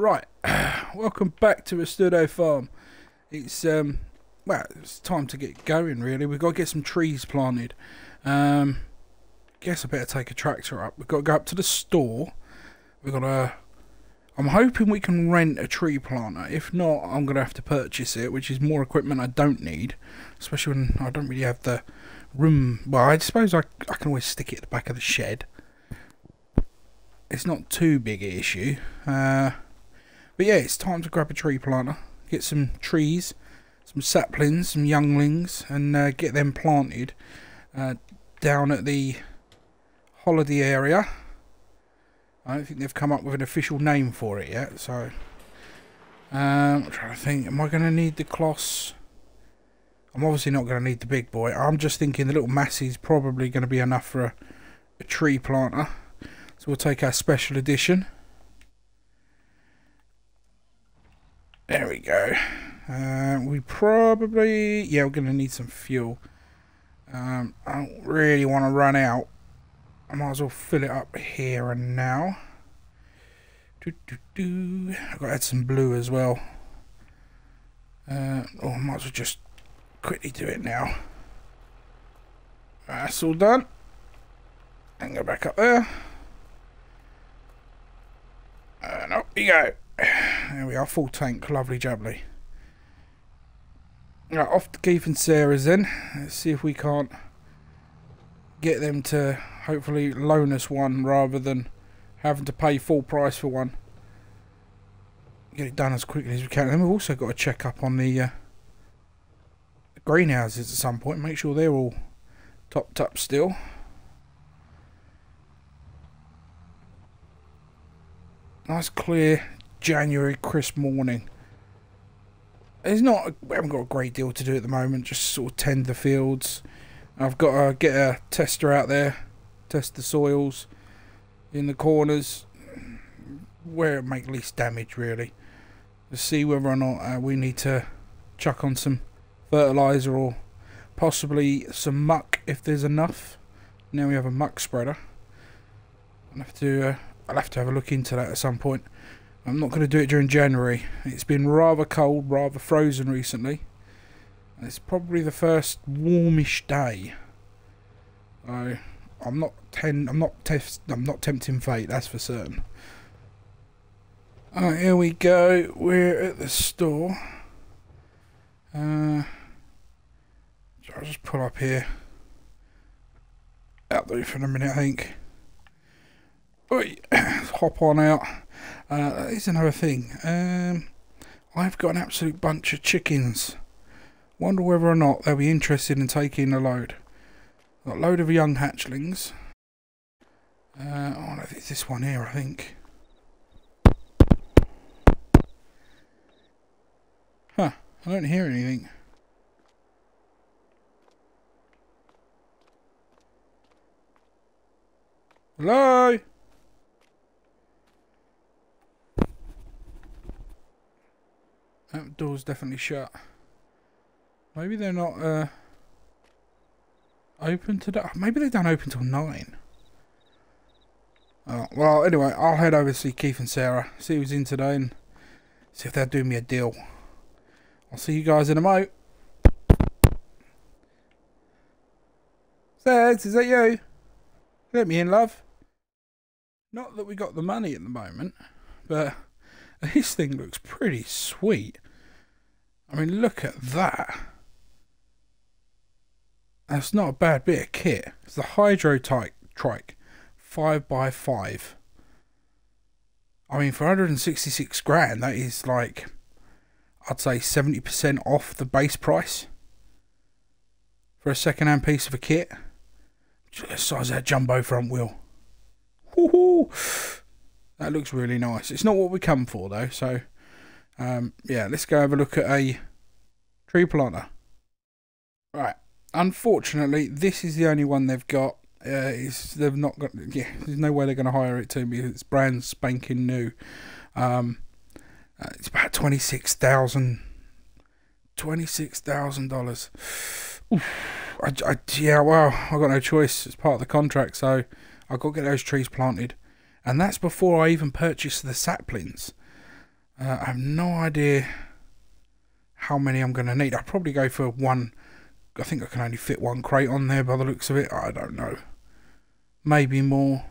Right, welcome back to Estudo Farm. It's well, it's time to get going really. We've got to get some trees planted. Guess I better take a tractor up. We've got to go up to the store. We've got to... I'm hoping we can rent a tree planter. If not, I'm going to have to purchase it, which is more equipment I don't need. Especially when I don't really have the room. Well, I suppose I can always stick it at the back of the shed. It's not too big an issue. But yeah, it's time to grab a tree planter. Get some trees, some saplings, some younglings, and get them planted down at the holiday area. I don't think they've come up with an official name for it yet, so I'm trying to think, am I going to need the cloths? I'm obviously not going to need the big boy. I'm just thinking the little Massey's probably going to be enough for a tree planter. So we'll take our special edition. There we go. We probably, yeah, we're going to need some fuel. I don't really want to run out. I might as well fill it up here and now. I've got to add some blue as well. I might as well just quickly do it now. That's all done. And go back up there. And up we go. There we are, full tank, lovely jubbly. Right, off to Keith and Sarah's then. Let's see if we can't get them to hopefully loan us one rather than having to pay full price for one. Get it done as quickly as we can. And then we've also got to check up on the greenhouses at some point, make sure they're all topped up still. Nice clear January crisp morning. It's not, we haven't got a great deal to do at the moment, just sort of tend the fields. I've got to get a tester out there, test the soils in the corners where it make least damage really, to see whether or not we need to chuck on some fertilizer or possibly some muck if there's enough. Now we have a muck spreader. I'll have to have a look into that at some point. I'm not going to do it during January. It's been rather cold, rather frozen recently. It's probably the first warmish day. So I'm not tempting fate, that's for certain. Alright, here we go. We're at the store. So I'll just pull up here. Out there for a minute, I think. Oi, hop on out. Here's another thing. I've got an absolute bunch of chickens. Wonder whether or not they'll be interested in taking a load. Got a load of young hatchlings. Oh, it's this one here, I think. Huh, I don't hear anything. Hello? That door's definitely shut. Maybe they're not open today. Maybe they don't open till 9. Oh, well, anyway, I'll head over to see Keith and Sarah, see who's in today, and see if they'll do me a deal. I'll see you guys in a mo. Sarah, is that you? Let me in, love. Not that we got the money at the moment, but this thing looks pretty sweet. I mean, look at that. That's not a bad bit of kit. It's the Hydro Trike 5x5. I mean, for 166 grand, that is like, I'd say 70% off the base price for a second-hand piece of a kit. Just the size of that jumbo front wheel. Woohoo! That looks really nice. It's not what we come for though, so yeah, let's go have a look at a tree planter. Right, unfortunately, this is the only one they've got. They've not got. Yeah, there's no way they're going to hire it to me. It's brand spanking new. It's about $26,000. Yeah, well, I got no choice. It's part of the contract, so I've got to get those trees planted. And that's before I even purchased the saplings. I have no idea how many I'm going to need. I'll probably go for one. I think I can only fit one crate on there by the looks of it. I don't know. Maybe more.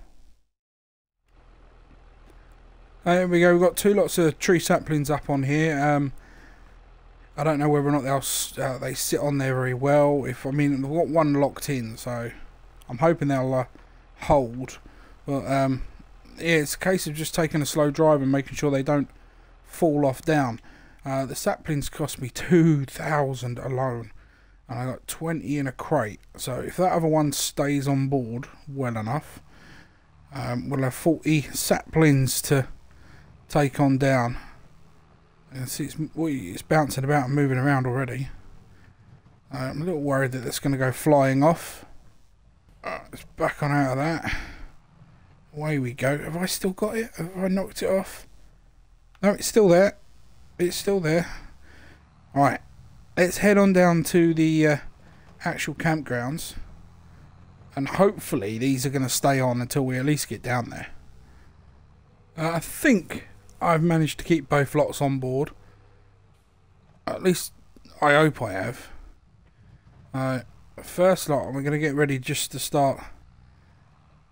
There we go. We've got 2 lots of tree saplings up on here. I don't know whether or not they sit on there very well. I mean, we've got one locked in, so I'm hoping they'll hold. But yeah, it's a case of just taking a slow drive and making sure they don't fall off down. The saplings cost me 2,000 alone, and I got 20 in a crate. So if that other one stays on board well enough, we'll have 40 saplings to take on down. And see, it's bouncing about and moving around already. I'm a little worried that it's going to go flying off. It's back on out of that. Away we go. Have I still got it? Have I knocked it off? No, it's still there. It's still there. Alright, let's head on down to the actual campgrounds. And hopefully these are going to stay on until we at least get down there. I think I've managed to keep both lots on board. At least I hope I have. First lot, we're going to get ready just to start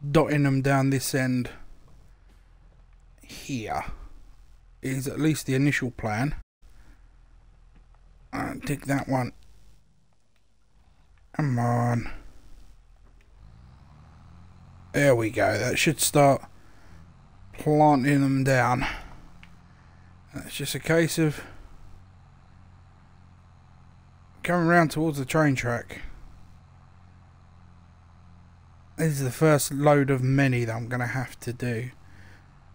dotting them down this end here. Is at least the initial plan. Dig that one. Come on. There we go. That should start planting them down. It's just a case of coming around towards the train track. This is the first load of many that I'm going to have to do.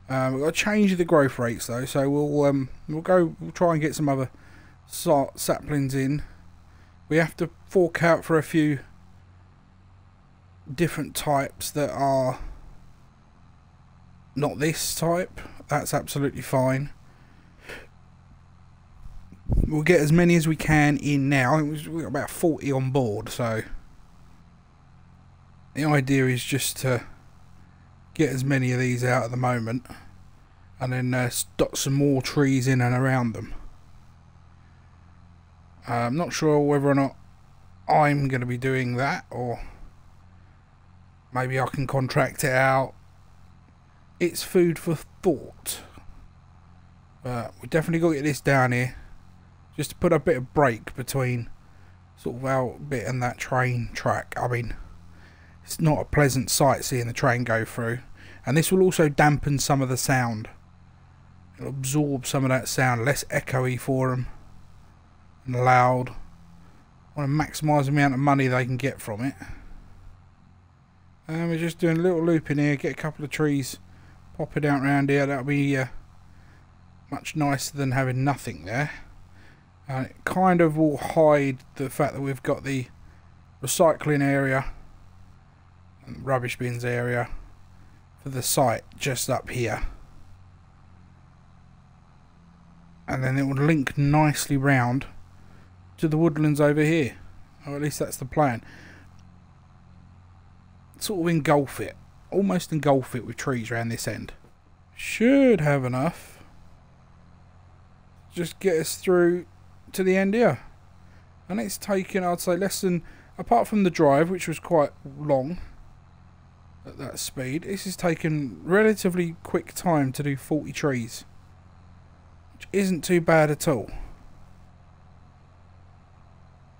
We've got to change the growth rates though, so we'll try and get some other saplings in. We have to fork out for a few different types that are not this type. That's absolutely fine. We'll get as many as we can in now. We've got about 40 on board, so the idea is just to get as many of these out at the moment, and then dot some more trees in and around them. I'm not sure whether or not I'm going to be doing that, or maybe I can contract it out. It's food for thought. But we definitely got to get this down here, just to put a bit of break between sort of our bit and that train track. I mean, it's not a pleasant sight seeing the train go through, and this will also dampen some of the sound. It'll absorb some of that sound, less echoey for them and loud. I want to maximise the amount of money they can get from it. And we're just doing a little loop in here, get a couple of trees popping out around here. That'll be much nicer than having nothing there. And it kind of will hide the fact that we've got the recycling area and rubbish bins area for the site just up here. And then it would link nicely round to the woodlands over here. Or at least that's the plan. Sort of engulf it. Almost engulf it with trees around this end. Should have enough. Just get us through to the end here. And it's taken, I'd say, less than, apart from the drive, which was quite long at that speed, this has taken relatively quick time to do 40 trees, which isn't too bad at all.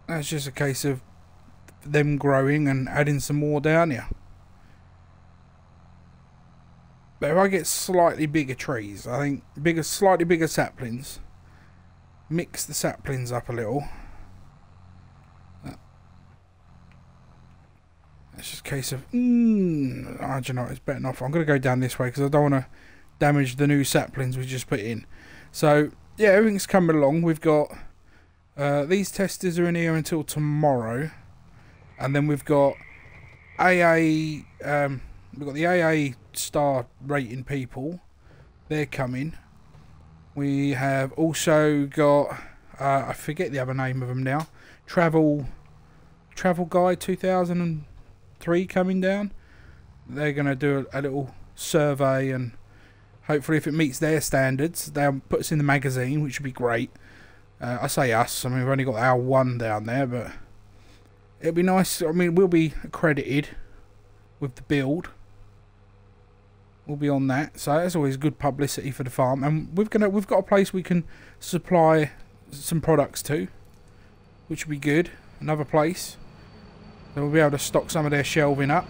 That's just a case of them growing and adding some more down here. But if I get slightly bigger trees, I think slightly bigger saplings, mix the saplings up a little. It's just a case of, I don't know, it's better not. I'm going to go down this way because I don't want to damage the new saplings we just put in. So, yeah, everything's coming along. We've got, these testers are in here until tomorrow. And then we've got we've got the AA star rating people. They're coming. We have also got, I forget the other name of them now, Travel Guide 2003 coming down. They're going to do a little survey and Hopefully, if it meets their standards, they'll put us in the magazine, which would be great. I say us. I mean, we've only got our one down there, but it'd be nice. I mean, we'll be accredited with the build. We'll be on that, so that's always good publicity for the farm. And we've got a place we can supply some products to, which will be good. Another place, so we'll be able to stock some of their shelving up.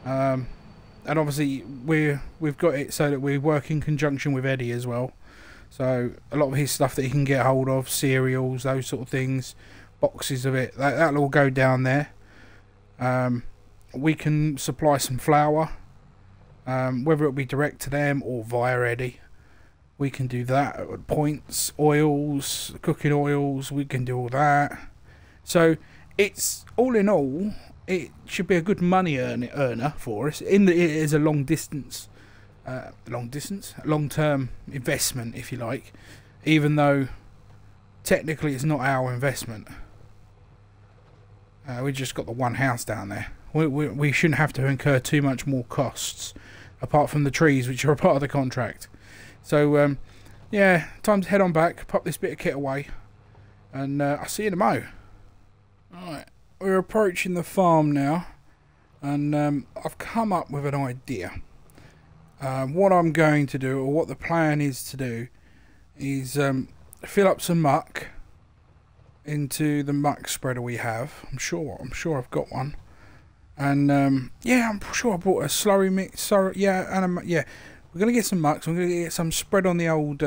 And obviously we've got it so that we work in conjunction with Eddie as well. So a lot of his stuff that he can get hold of, cereals, those sort of things, boxes of it, that'll all go down there. We can supply some flour, whether it be direct to them or via Eddie. We can do that at points, oils, cooking oils, we can do all that. So it's all in all, it should be a good money earner for us. It is a long-term investment, if you like, even though technically it's not our investment. We just got the one house down there. We shouldn't have to incur too much more costs, apart from the trees, which are a part of the contract. So, yeah, time to head on back, pop this bit of kit away, and I'll see you tomorrow. Alright, we're approaching the farm now, and I've come up with an idea. What I'm going to do, or what the plan is to do, is fill up some muck into the muck spreader we have. I'm sure I've got one, and yeah, I'm sure I bought a slurry mix. Sorry, yeah, and yeah, we're gonna get some muck. So I'm gonna get some spread on the old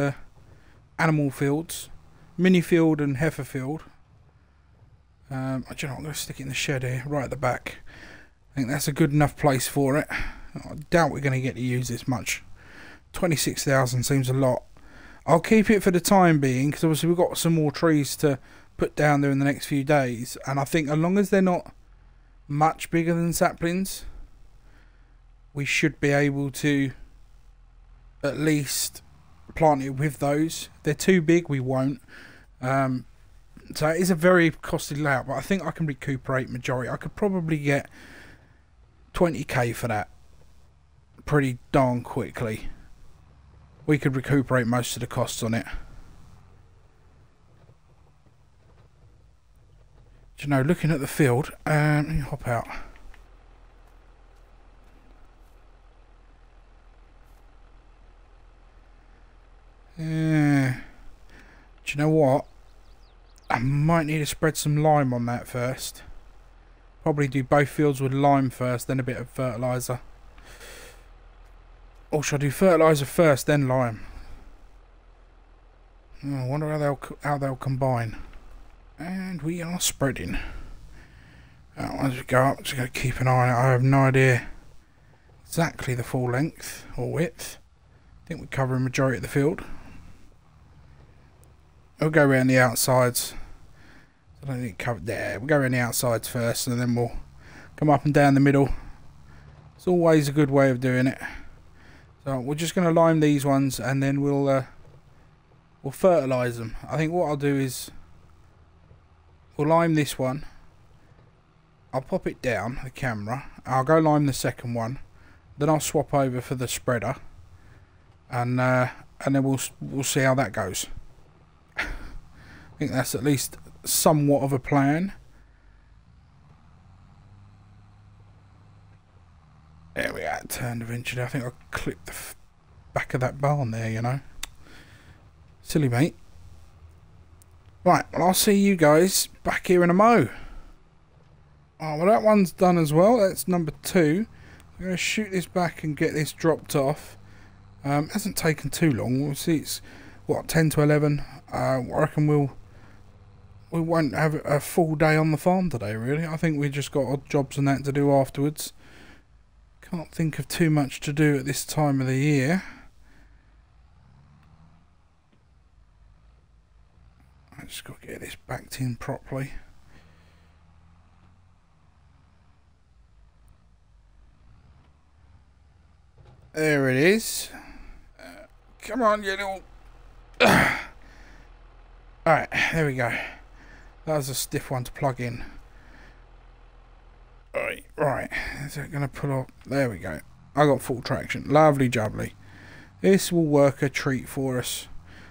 animal fields, mini field and heifer field. Do you know what, I'm gonna stick it in the shed here, right at the back. I think that's a good enough place for it. I doubt we're gonna get to use this much. 26,000 seems a lot. I'll keep it for the time being, because obviously we've got some more trees to put down there in the next few days, and I think as long as they're not much bigger than saplings, we should be able to at least plant it with those. If they're too big, we won't. So it is a very costly layout, but I think I can recuperate majority. I could probably get 20k for that pretty darn quickly. We could recuperate most of the costs on it. Do you know, looking at the field, let me hop out. Yeah. Do you know what? I might need to spread some lime on that first. Probably do both fields with lime first, then a bit of fertilizer. Or should I do fertilizer first, then lime? Oh, I wonder how they'll combine. And we are spreading. As we go up, just going to keep an eye on it. I have no idea exactly the full length or width. I think we're covering majority of the field. We'll go around the outsides. I don't think covered there. We'll go around the outsides first, and then we'll come up and down the middle. It's always a good way of doing it. So we're just going to lime these ones, and then we'll fertilise them. I think what I'll do is we'll lime this one. I'll pop it down the camera. I'll go lime the second one. Then I'll swap over for the spreader, and then we'll see how that goes. I think that's at least somewhat of a plan. There we are, it turned eventually. I think I'll clip the back of that barn there, you know. Silly mate. Right, well, I'll see you guys back here in a mo. Oh, well, that one's done as well. That's number 2. I'm going to shoot this back and get this dropped off. It hasn't taken too long. We'll see, it's, what, 10 to 11. I reckon we won't have a full day on the farm today, really. I think we just got odd jobs and that to do afterwards. Can't think of too much to do at this time of the year. I just got to get this backed in properly. There it is. Come on, you little... Alright, there we go. That was a stiff one to plug in. Right, is it going to pull off? There we go. I got full traction. Lovely jubbly. This will work a treat for us.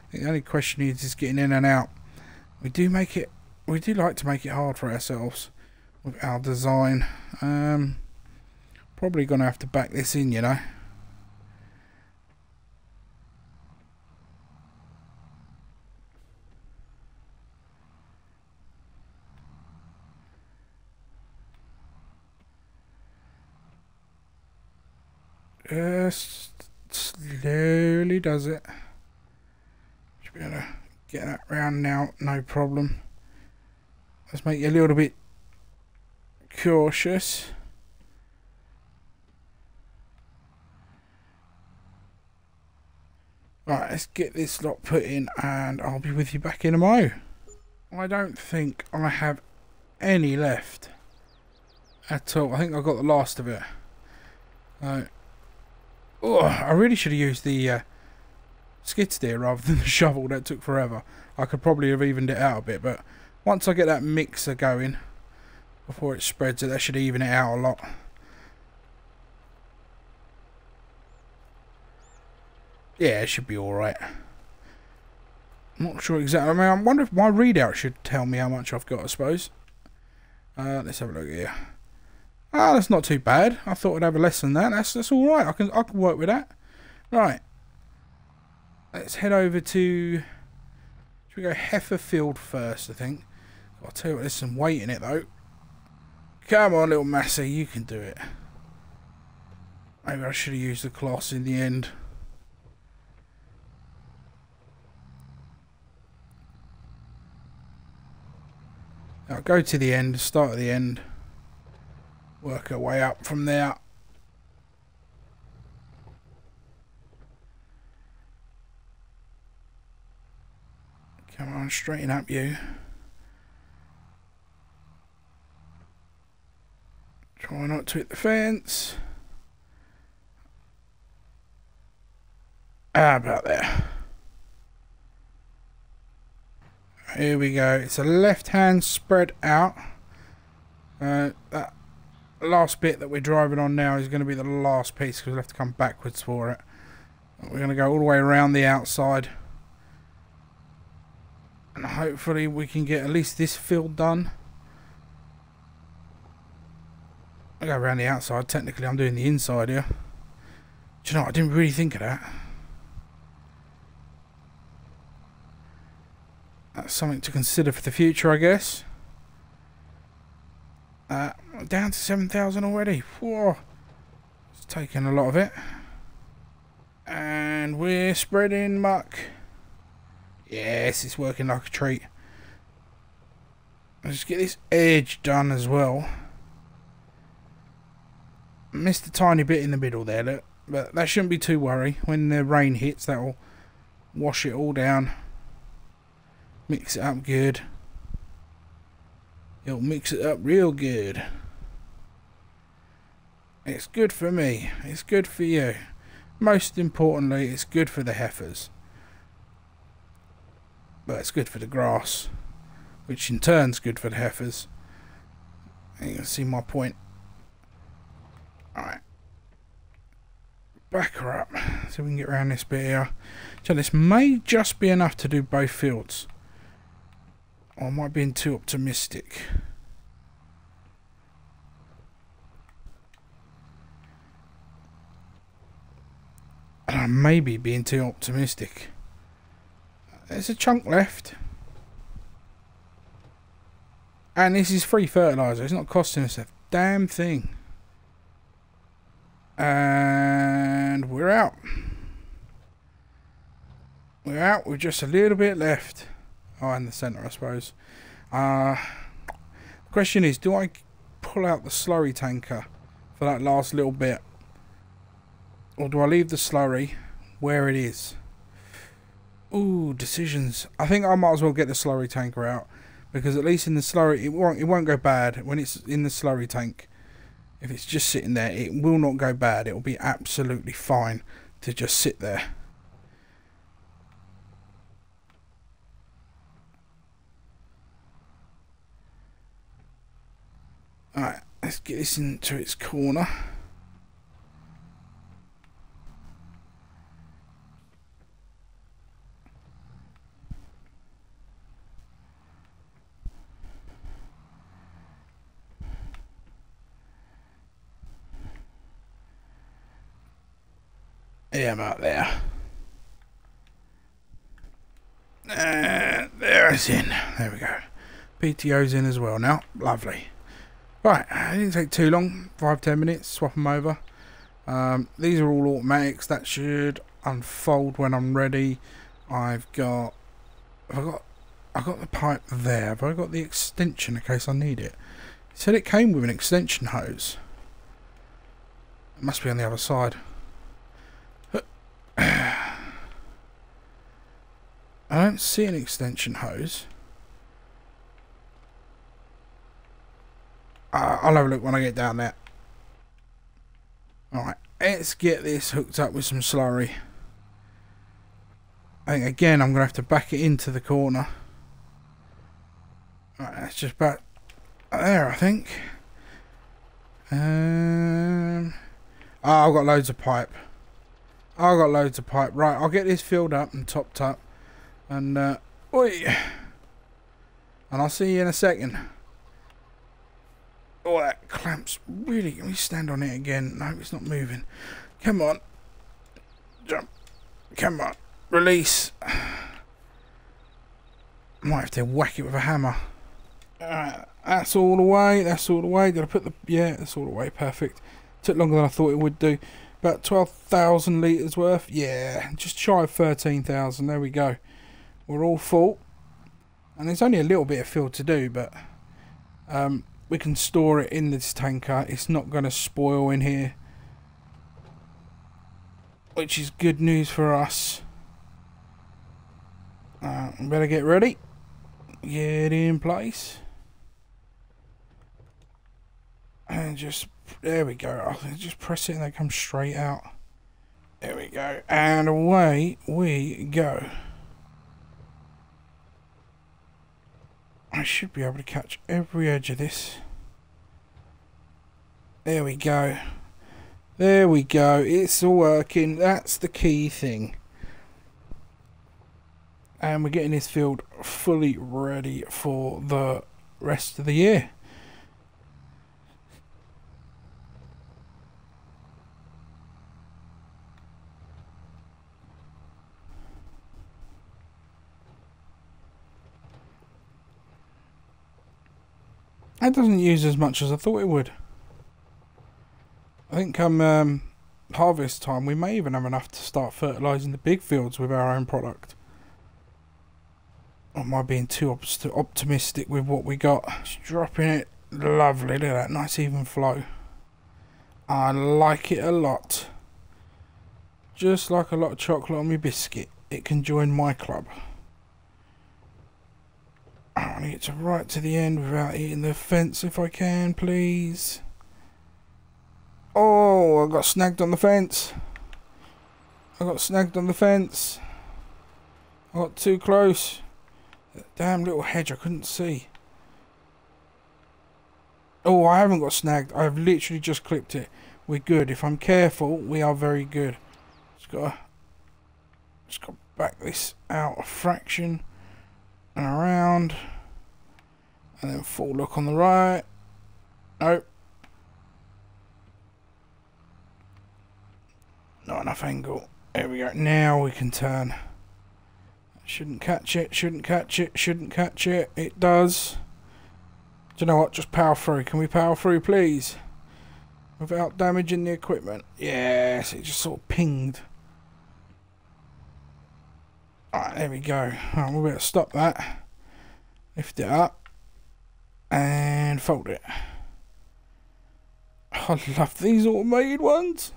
I think the only question is getting in and out. We do like to make it hard for ourselves with our design. Probably gonna have to back this in, you know. Just slowly does it. Should be able to get that round now, no problem. Let's make you a little bit cautious. Right, let's get this lot put in and I'll be with you back in a mo. I don't think I have any left at all. I think I got the last of it. Oh, I really should have used the skid steer rather than the shovel. That took forever. I could probably have evened it out a bit, but once I get that mixer going before it spreads it, that should even it out a lot. Yeah, it should be alright. I'm not sure exactly. I mean, I wonder if my readout should tell me how much I've got, I suppose. Let's have a look here. Ah, that's not too bad. I thought I'd have a less than that. That's alright. I can work with that. Right. Let's head over to... Should we go Heifer Field first, I think. I'll tell you what, there's some weight in it, though. Come on, little Massey, you can do it. Maybe I should have used the cloths in the end. Now go to the end, start at the end. Work our way up from there. Come on, straighten up, you. Try not to hit the fence. How about there? Here we go. It's a left hand spread out. That last bit that we're driving on now is going to be the last piece because we'll have to come backwards for it. We're going to go all the way around the outside. And hopefully we can get at least this field done. I go around the outside. Technically I'm doing the inside here. Do you know what? I didn't really think of that. That's something to consider for the future, I guess. Down to 7,000 already. Whoa. It's taking a lot of it. And we're spreading muck. Yes, it's working like a treat. Let's get this edge done as well. Missed a tiny bit in the middle there, look. But that shouldn't be too worry. When the rain hits, that will wash it all down. Mix it up good. It'll mix it up real good. It's good for me. It's good for you. Most importantly, it's good for the heifers. But it's good for the grass, which in turn is good for the heifers. You can see my point. Alright. Back her up so we can get around this bit here. So this may just be enough to do both fields. Or am I being too optimistic? I may be being too optimistic. There's a chunk left. And this is free fertilizer. It's not costing us a damn thing. And we're out. We're out with just a little bit left. Oh, in the centre, I suppose. The question is, do I pull out the slurry tanker for that last little bit? Or do I leave the slurry where it is? Ooh, decisions. I think I might as well get the slurry tanker out. Because at least in the slurry, it won't go bad when it's in the slurry tank. If it's just sitting there, it will not go bad. It will be absolutely fine to just sit there. Alright, let's get this into its corner. Yeah, I'm out there. There it's in. There we go. PTO's in as well now. Lovely. Right, it didn't take too long. 5-10 minutes. Swap them over. These are all automatics. That should unfold when I'm ready. I've got the pipe there. Have I got the extension in case I need it? It said it came with an extension hose. It must be on the other side. I don't see an extension hose. I'll have a look when I get down there. Alright, let's get this hooked up with some slurry. I think again I'm going to have to back it into the corner. Right, that's just about there, I think. I've got loads of pipe. Right, I'll get this filled up and topped up. And, and I'll see you in a second. Oh, that clamp's really... Let me stand on it again. No, it's not moving. Come on. Jump. Come on. Release. Might have to whack it with a hammer. That's all the way. That's all the way. Did I put the... Yeah, that's all the way. Perfect. Took longer than I thought it would do. About 12,000 litres worth. Yeah, just shy of 13,000. There we go. We're all full. And there's only a little bit of fill to do, but... we can store it in this tanker. It's not going to spoil in here, which is good news for us. Better get ready. Get in place. And just, there we go. I'll just press it and they come straight out. There we go. And away we go. I should be able to catch every edge of this. There we go. There we go. It's all working. That's the key thing. And we're getting this field fully ready for the rest of the year. That doesn't use as much as I thought it would. I think come harvest time we may even have enough to start fertilising the big fields with our own product. Or am I being too optimistic with what we got? Just dropping it. Lovely. Look at that. Nice even flow. I like it a lot. Just like a lot of chocolate on my biscuit. It can join my club. I want to get to right to the end without eating the fence if I can, please. Oh, I got snagged on the fence. I got too close. That damn little hedge I couldn't see. Oh, I haven't got snagged. I've literally just clipped it. We're good. If I'm careful, we are very good. Just got to back this out a fraction. And around, and then full look on the right. Nope. Not enough angle. There we go. Now we can turn. Shouldn't catch it. It does. Do you know what? Just power through. Can we power through, please? Without damaging the equipment. Yes, it just sort of pinged. Alright, there we go. Alright, we'll better stop that. Lift it up. And fold it. I love these automated ones.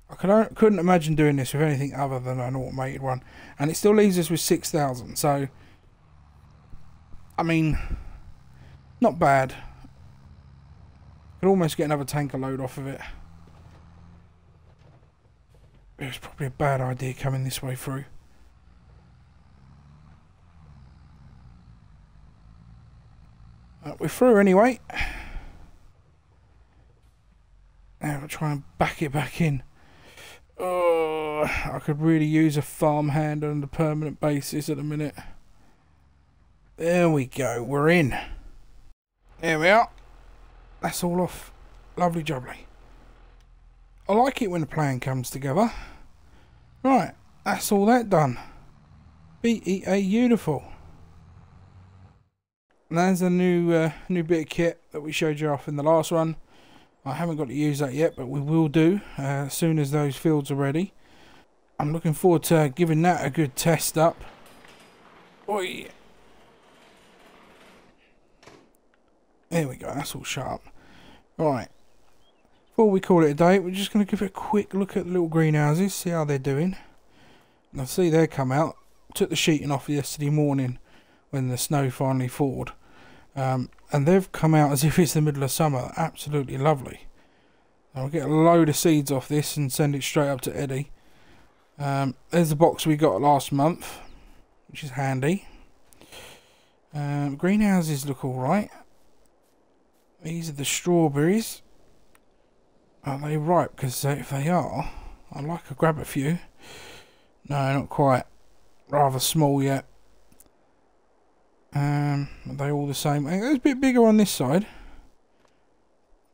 I couldn't imagine doing this with anything other than an automated one. And it still leaves us with 6,000. So, I mean, not bad. Could almost get another tanker load off of it. It was probably a bad idea coming this way through. We're through anyway. Now we'll try and back it back in. Oh, I could really use a farm hand on a permanent basis at the minute. There we go. We're in. There we are. That's all off. Lovely jubbly. I like it when the plan comes together. Right, that's all that done. BEA beautiful. And there's a new bit of kit that we showed you off in the last one. I haven't got to use that yet, but we will do as soon as those fields are ready. I'm looking forward to giving that a good test up. Oi. There we go, that's all sharp. Right, before we call it a day, we're just going to give it a quick look at the little greenhouses, see how they're doing. And I see they come out. Took the sheeting off yesterday morning when the snow finally thawed. And they've come out as if it's the middle of summer. Absolutely lovely. I'll get a load of seeds off this and send it straight up to Eddie. There's the box we got last month, which is handy. Greenhouses look alright. These are the strawberries. Are they ripe? Because if they are, I'd like to grab a few. No, not quite. Rather small yet. Are they all the same? It's a bit bigger on this side. I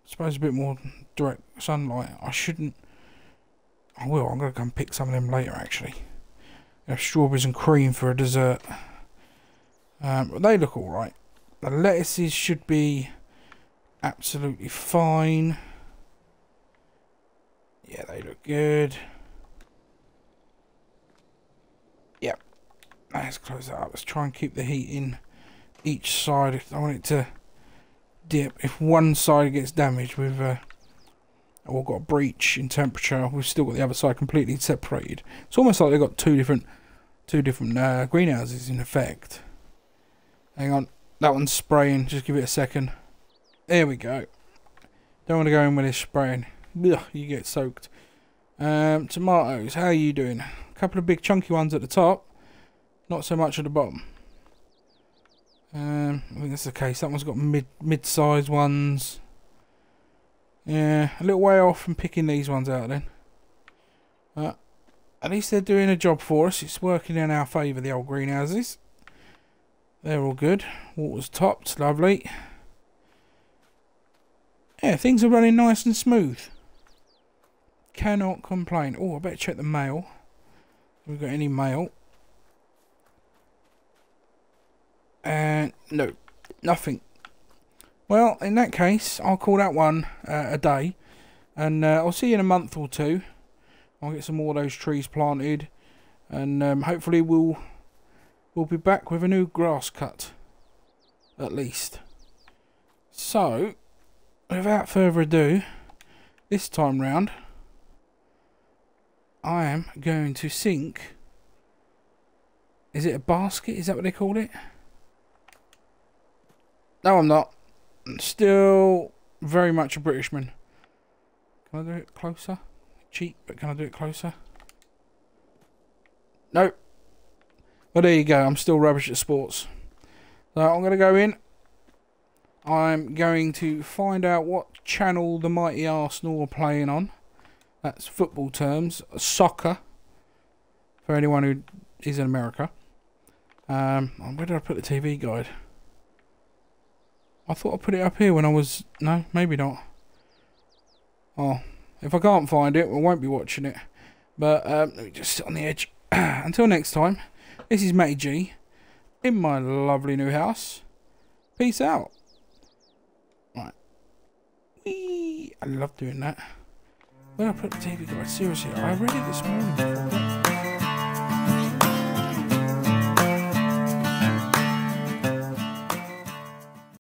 suppose a bit more direct sunlight. I shouldn't. I will. I'm going to come pick some of them later actually. Have strawberries and cream for a dessert. But they look alright. The lettuces should be absolutely fine. Yeah, they look good. Yep. Let's close that up. Let's try and keep the heat in each side. If I want it to dip. If one side gets damaged, we've all got a breach in temperature. We've still got the other side completely separated. It's almost like they've got two different greenhouses in effect. Hang on, that one's spraying. Just give it a second. There we go. Don't want to go in when it's spraying. Ugh, you get soaked. Tomatoes, how are you doing? A couple of big chunky ones at the top, not so much at the bottom. I think that's the case. That one's got mid-sized ones. Yeah, a little way off from picking these ones out then. At least they're doing a job for us. It's working in our favour, the old greenhouses. They're all good. Water's topped, lovely. Yeah, things are running nice and smooth. Cannot complain. Oh, I better check the mail. Have we got any mail? No, nothing. Well, in that case, I'll call that one a day. And I'll see you in a month or two. I'll get some more of those trees planted. And hopefully we'll be back with a new grass cut. At least. So, without further ado, this time round, I am going to sink. Is it a basket? Is that what they call it? No, I'm not. I'm still very much a Britishman. Can I do it closer? Cheap, but can I do it closer? Nope. Well, there you go. I'm still rubbish at sports. So I'm going to go in. I'm going to find out what channel the mighty Arsenal are playing on. That's football terms. Soccer. For anyone who is in America. Where did I put the TV guide? I thought I put it up here when I was... No, maybe not. Oh, if I can't find it, I won't be watching it. But let me just sit on the edge. Until next time, this is Matty G in my lovely new house. Peace out. Right. Whee! I love doing that. Where did I put the TV guide? Seriously, I read it this morning before.